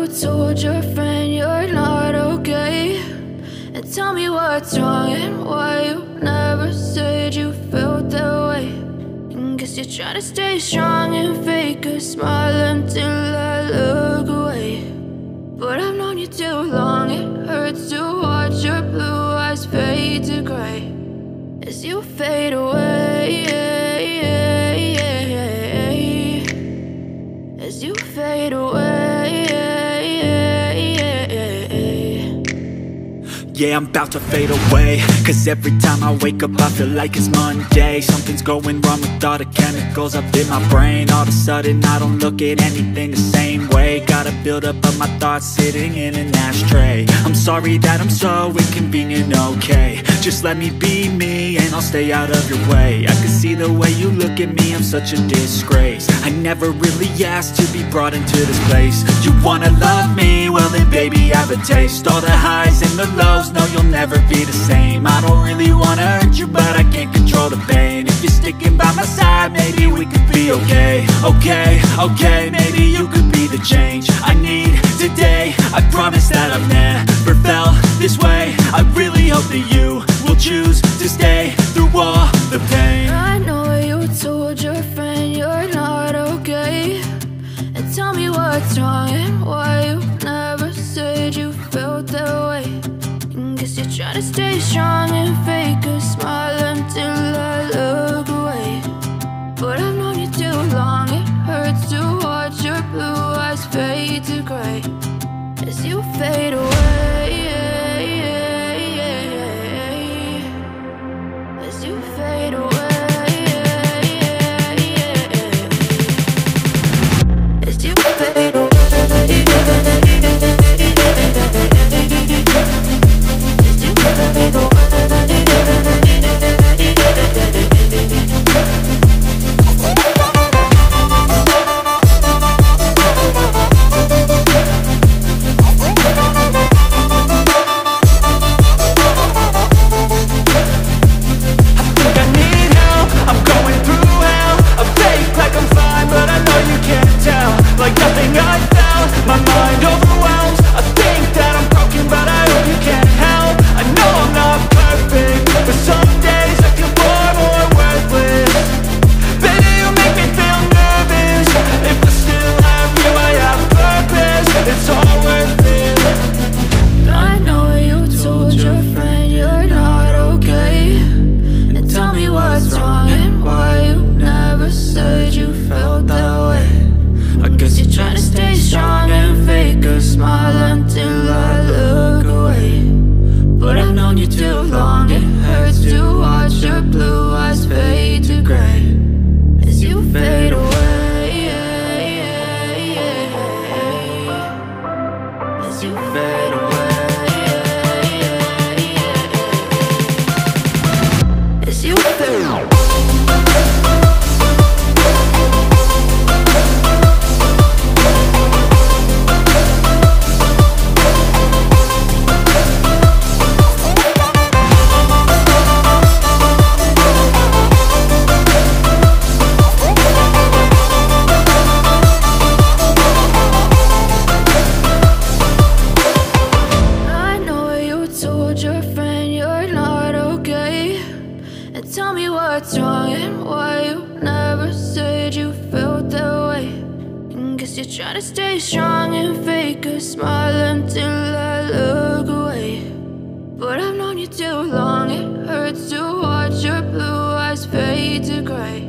told your friend you're not okay? And tell me what's wrong and why you never said you felt that way. And guess you're trying to stay strong and fake a smile until I look away. But I've known you too long, it hurts to watch your blue eyes fade to gray as you fade away, as you fade away. Yeah, I'm about to fade away, cause every time I wake up I feel like it's Monday. Something's going wrong with all the chemicals up in my brain. All of a sudden I don't look at anything the same way. Got a buildup of my thoughts sitting in an ashtray. I'm sorry that I'm so inconvenient, okay? Just let me be me and I'll stay out of your way. I can see the way you look at me, I'm such a disgrace. I never really asked to be brought into this place. You wanna love me? Well then baby, have a taste. All the highs and the lows, no, you'll never be the same. I don't really wanna hurt you, but I can't control the pain. If you're sticking by my side, maybe we could be okay. Okay, maybe you could be the change I need today. I promise that I've never felt this way. I really hope that you will choose to stay through all the pain. I know you told your friend you're not okay. And tell me what's wrong and why you never said you felt that way. Guess you're trying to stay strong and fake a smile until I look away. But I've known you too long, it hurts to watch your blue eyes fade to gray as you fade away, as you fade away, as you fade away. Trying to stay strong and fake a smile until I look away. But I've known you too long, it hurts to watch your blue eyes fade to gray